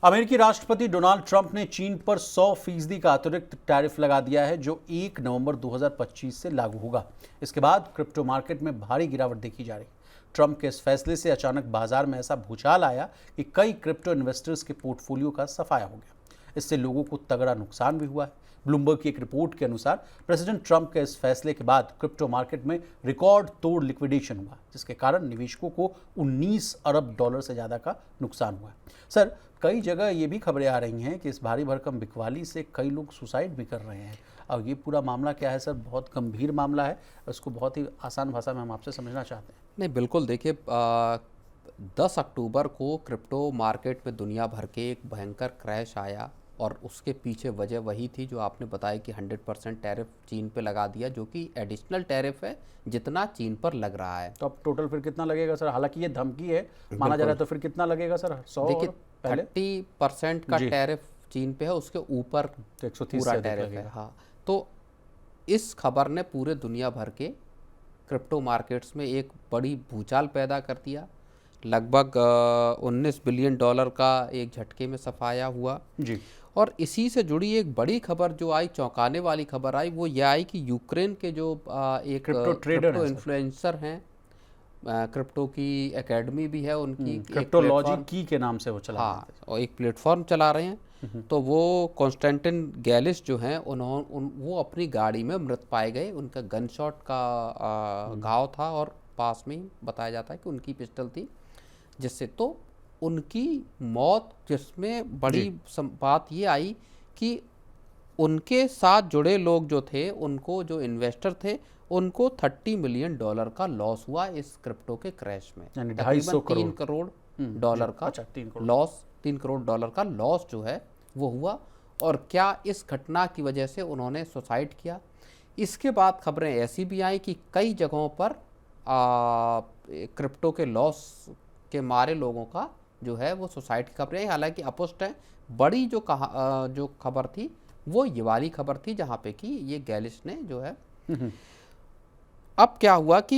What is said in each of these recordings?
अमेरिकी राष्ट्रपति Donald Trump ने चीन पर 100% का अतिरिक्त टैरिफ लगा दिया है, जो 1 नवंबर 2025 से लागू होगा। इसके बाद क्रिप्टो मार्केट में भारी गिरावट देखी जा रही। ट्रंप के इस फैसले से अचानक बाजार में ऐसा भूचाल आया कि कई क्रिप्टो इन्वेस्टर्स के पोर्टफोलियो का सफाया हो गया। इससे लोगों को तगड़ा नुकसान भी हुआ है। ब्लूमबर्ग की एक रिपोर्ट के अनुसार प्रेसिडेंट ट्रंप के इस फैसले के बाद क्रिप्टो मार्केट में रिकॉर्ड तोड़ लिक्विडेशन हुआ, जिसके कारण निवेशकों को 19 अरब डॉलर से ज़्यादा का नुकसान हुआ है। सर, कई जगह ये भी खबरें आ रही हैं कि इस भारी भरकम बिकवाली से कई लोग सुसाइड भी कर रहे हैं। और ये पूरा मामला क्या है सर? बहुत गंभीर मामला है, इसको बहुत ही आसान भाषा में हम आपसे समझना चाहते हैं। नहीं, बिल्कुल। देखिए, 10 अक्टूबर को क्रिप्टो मार्केट में दुनिया भर के एक भयंकर क्रैश आया और उसके पीछे वजह वही थी जो आपने बताया कि 100% टैरिफ चीन पे लगा दिया, जो कि एडिशनल टैरिफ है जितना चीन पर लग रहा है। तो अब टोटल फिर कितना लगेगा सर? हालांकि ये धमकी है माना जा रहा है, तो फिर कितना लगेगा सर? 100? देखिए, पहले 30% का टैरिफ चीन पे है, उसके ऊपर तो 130 पूरा टैरिफ है। हाँ, तो इस खबर ने पूरे दुनिया भर के क्रिप्टो मार्केट्स में एक बड़ी भूचाल पैदा कर दिया। लगभग 19 बिलियन डॉलर का एक झटके में सफाया हुआ जी। और इसी से जुड़ी एक बड़ी खबर जो आई, चौंकाने वाली खबर आई, वो ये आई कि यूक्रेन के जो एक क्रिप्टो इन्फ्लुएंसर हैं, क्रिप्टो की एकेडमी भी है उनकी, क्रिप्टोलॉजी की के नाम से वो चला हाँ, और एक प्लेटफॉर्म चला रहे हैं। तो वो कॉन्स्टेंटिन गैलिस जो हैं, वो अपनी गाड़ी में मृत पाए गए। उनका गन शॉट का घाव था और पास में ही बताया जाता है कि उनकी पिस्टल थी, जिससे तो उनकी मौत, जिसमें बड़ी बात ये आई कि उनके साथ जुड़े लोग जो थे, उनको जो इन्वेस्टर थे, उनको 30 मिलियन डॉलर का लॉस हुआ इस क्रिप्टो के क्रैश में। तकरीबन 3 करोड़ डॉलर का लॉस, 3 करोड़ डॉलर का लॉस जो है वो हुआ। और क्या इस घटना की वजह से उन्होंने सुसाइड किया? इसके बाद खबरें ऐसी भी आई कि कई जगहों पर क्रिप्टो के लॉस के मारे लोगों का जो है वो सुसाइड की खबरें, हालांकि अपुष्ट है। बड़ी जो खबर थी वो ये वाली खबर थी, जहाँ पे कि ये गैलिस ने जो है। अब क्या हुआ कि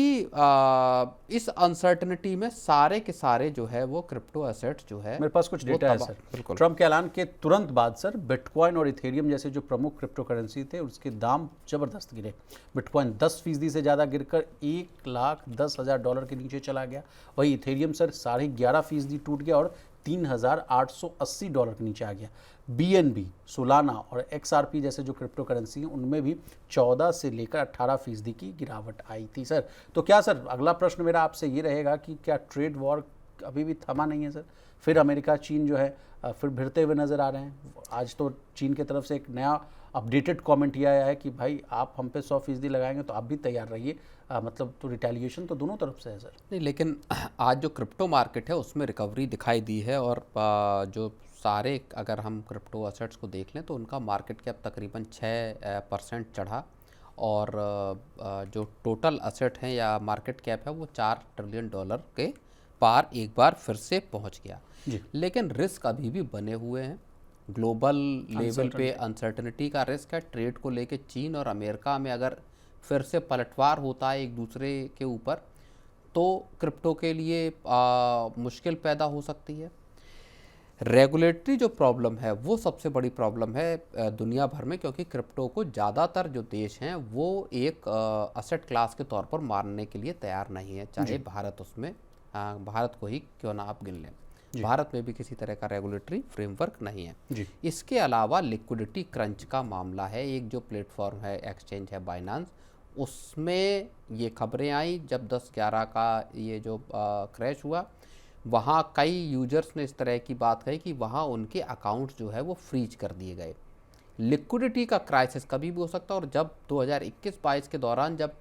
इस अनसर्टेनिटी में सारे के सारे जो है वो क्रिप्टो एसेट्स जो है, मेरे पास कुछ डेटा है सर। ट्रंप के ऐलान के तुरंत बाद सर बिटकॉइन और इथेरियम जैसे जो प्रमुख क्रिप्टो करेंसी थे, उसके दाम जबरदस्त गिरे। बिटकॉइन 10% से ज़्यादा गिरकर 1,10,000 डॉलर के नीचे चला गया। वही इथेरियम सर 11.5% टूट गया और 3,880 डॉलर के नीचे आ गया। BNB, सोलाना और XRP जैसे जो क्रिप्टो करेंसी हैं, उनमें भी 14 से लेकर 18% की गिरावट आई थी सर। तो क्या सर, अगला प्रश्न मेरा आपसे ये रहेगा कि क्या ट्रेड वॉर अभी भी थमा नहीं है सर? फिर अमेरिका चीन जो है फिर भिड़ते हुए नज़र आ रहे हैं। आज तो चीन की तरफ से एक नया अपडेटेड कमेंट ये आया है कि भाई आप हम पे 100% लगाएंगे तो आप भी तैयार रहिए। मतलब तो रिटेलिएशन तो दोनों तरफ से है सर। नहीं, लेकिन आज जो क्रिप्टो मार्केट है उसमें रिकवरी दिखाई दी है और जो सारे, अगर हम क्रिप्टो एसेट्स को देख लें तो उनका मार्केट कैप तकरीबन 6% चढ़ा और जो टोटल एसेट हैं या मार्केट कैप है वो 4 ट्रिलियन डॉलर के पार एक बार फिर से पहुंच गया। लेकिन रिस्क अभी भी बने हुए हैं। ग्लोबल लेवल पे अनसर्टेनिटी का रिस्क है। ट्रेड को लेके चीन और अमेरिका में अगर फिर से पलटवार होता है एक दूसरे के ऊपर, तो क्रिप्टो के लिए मुश्किल पैदा हो सकती है। रेगुलेटरी जो प्रॉब्लम है वो सबसे बड़ी प्रॉब्लम है दुनिया भर में, क्योंकि क्रिप्टो को ज़्यादातर जो देश हैं वो एक असेट क्लास के तौर पर मानने के लिए तैयार नहीं है, चाहे भारत उसमें भारत को ही क्यों ना आप गिन लें। भारत में भी किसी तरह का रेगुलेटरी फ्रेमवर्क नहीं है। इसके अलावा लिक्विडिटी क्रंच का मामला है। एक जो प्लेटफॉर्म है, एक्सचेंज है बाइनांस, उसमें ये खबरें आई जब 10/11 का ये जो क्रैश हुआ, वहाँ कई यूजर्स ने इस तरह की बात कही कि वहाँ उनके अकाउंट जो है वो फ्रीज कर दिए गए। लिक्विडिटी का क्राइसिस कभी भी हो सकता है। और जब 2021-22 के दौरान जब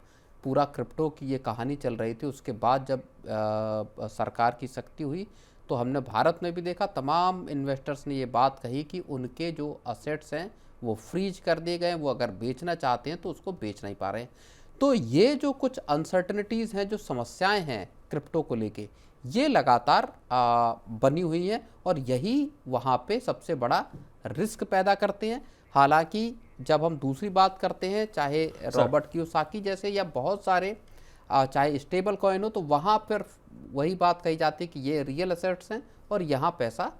पूरा क्रिप्टो की ये कहानी चल रही थी, उसके बाद जब सरकार की सख्ती हुई, तो हमने भारत में भी देखा, तमाम इन्वेस्टर्स ने ये बात कही कि उनके जो असेट्स हैं वो फ्रीज कर दिए गए, वो अगर बेचना चाहते हैं तो उसको बेच नहीं पा रहे हैं। तो ये जो कुछ अनसर्टनिटीज़ हैं, जो समस्याएं हैं क्रिप्टो को लेके, ये लगातार बनी हुई हैं और यही वहाँ पे सबसे बड़ा रिस्क पैदा करते हैं। हालांकि जब हम दूसरी बात करते हैं, चाहे रॉबर्ट कियोसाकी जैसे या बहुत सारे चाहे स्टेबल कॉइन हो, तो वहाँ पर वही बात कही जाती है कि ये रियल एसेट्स हैं और यहाँ पैसा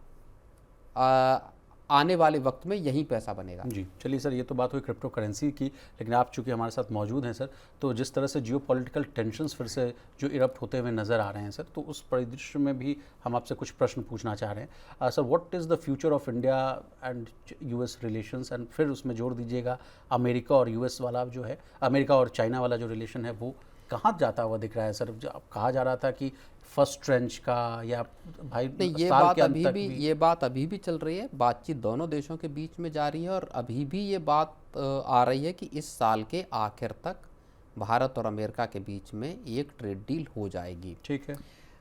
आने वाले वक्त में यही पैसा बनेगा। जी, चलिए सर, ये तो बात हुई क्रिप्टो करेंसी की, लेकिन आप चूंकि हमारे साथ मौजूद हैं सर, तो जिस तरह से जियोपॉलिटिकल टेंशन्स फिर से जो इरप्ट होते हुए नज़र आ रहे हैं सर, तो उस परिदृश्य में भी हम आपसे कुछ प्रश्न पूछना चाह रहे हैं। Sir, what is the future of India and US relations, and फिर उसमें जोड़ दीजिएगा अमेरिका और यूएस वाला जो है, अमेरिका और चाइना वाला जो रिलेशन है वो कहाँ जाता हुआ दिख रहा है सर? जो कहा जा रहा था कि फर्स्ट ट्रेंच का या भाई नहीं, ये साल बात के अंत अभी तक भी ये बात अभी भी चल रही है। बातचीत दोनों देशों के बीच में जारी है और अभी भी ये बात आ रही है कि इस साल के आखिर तक भारत और अमेरिका के बीच में एक ट्रेड डील हो जाएगी। ठीक है।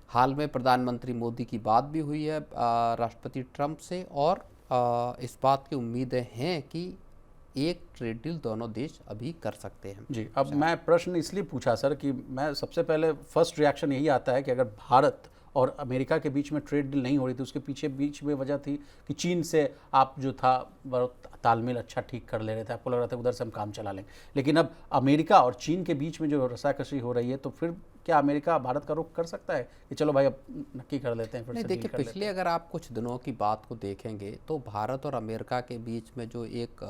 हाल में प्रधानमंत्री मोदी की बात भी हुई है राष्ट्रपति ट्रंप से, और इस बात की उम्मीदें हैं कि एक ट्रेड डील दोनों देश अभी कर सकते हैं। जी, अब मैं प्रश्न इसलिए पूछा सर कि मैं सबसे पहले फर्स्ट रिएक्शन यही आता है कि अगर भारत और अमेरिका के बीच में ट्रेड डील नहीं हो रही थी, उसके पीछे बीच में वजह थी कि चीन से आप जो था बहुत तालमेल अच्छा ठीक कर ले रहे थे, आपको लग रहा था उधर से हम काम चला लेंगे। लेकिन अब अमेरिका और चीन के बीच में जो रसाकसी हो रही है, तो फिर क्या अमेरिका भारत का रुख कर सकता है कि चलो भाई अब नक्की कर लेते हैं फिर नहीं, से देखिए, पिछले अगर आप कुछ दिनों की बात को देखेंगे तो भारत और अमेरिका के बीच में जो एक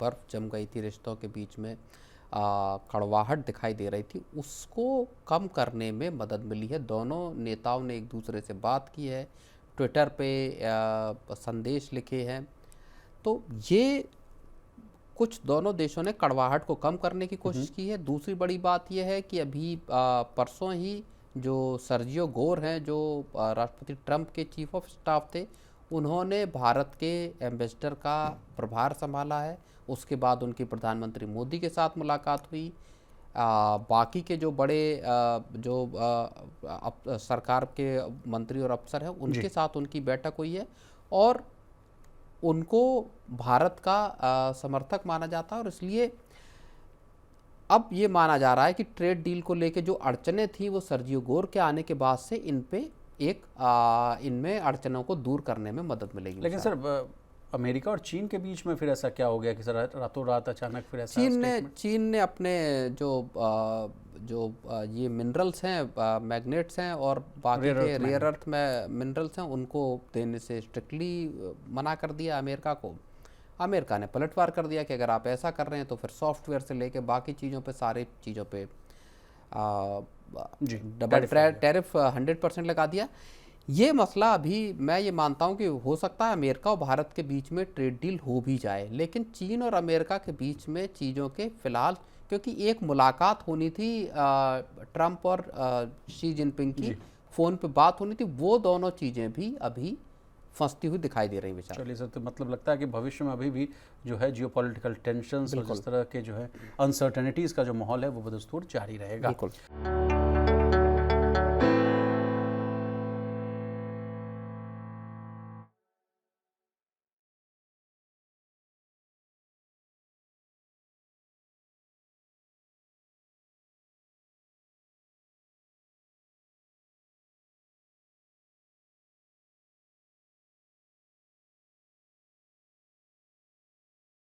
बर्फ जम गई थी रिश्तों के बीच में, कड़वाहट दिखाई दे रही थी, उसको कम करने में मदद मिली है। दोनों नेताओं ने एक दूसरे से बात की है, ट्विटर पे संदेश लिखे हैं, तो ये कुछ दोनों देशों ने कड़वाहट को कम करने की कोशिश की है। दूसरी बड़ी बात यह है कि अभी परसों ही जो सर्जियो गोर हैं, जो राष्ट्रपति ट्रंप के चीफ ऑफ स्टाफ थे, उन्होंने भारत के एम्बेसडर का प्रभार संभाला है। उसके बाद उनकी प्रधानमंत्री मोदी के साथ मुलाकात हुई। बाकी के जो बड़े सरकार के मंत्री और अफसर हैं, उनके साथ उनकी बैठक हुई है और उनको भारत का समर्थक माना जाता है। और इसलिए अब ये माना जा रहा है कि ट्रेड डील को लेके जो अड़चनें थी वो सर्जियो गोर के आने के बाद से इनमें अड़चनों को दूर करने में मदद मिलेगी। लेकिन सर, अमेरिका और चीन के बीच में फिर ऐसा क्या हो गया कि सर रातों रात अचानक फिर ऐसा चीन ने अपने जो ये मिनरल्स हैं, मैग्नेट्स हैं और बाकी के रेयर अर्थ में मिनरल्स हैं, उनको देने से स्ट्रिक्टली मना कर दिया अमेरिका को। अमेरिका ने पलटवार कर दिया कि अगर आप ऐसा कर रहे हैं तो फिर सॉफ्टवेयर से लेके बाकी चीज़ों पे, सारी चीज़ों पे डबल टैरिफ 100% लगा दिया। ये मसला अभी मैं ये मानता हूँ कि हो सकता है अमेरिका और भारत के बीच में ट्रेड डील हो भी जाए, लेकिन चीन और अमेरिका के बीच में चीज़ों के फिलहाल, क्योंकि एक मुलाकात होनी थी ट्रंप और शी जिनपिंग की, फ़ोन पे बात होनी थी, वो दोनों चीज़ें भी अभी फंसती हुई दिखाई दे रही बेचारा। चलिए सर, तो मतलब लगता है कि भविष्य में अभी भी जो है जियोपॉलिटिकल टेंशन्स और जिस तरह के जो है अनसर्टेनिटीज़ का जो माहौल है वो बदस्तूर जारी रहेगा। बिल्कुल।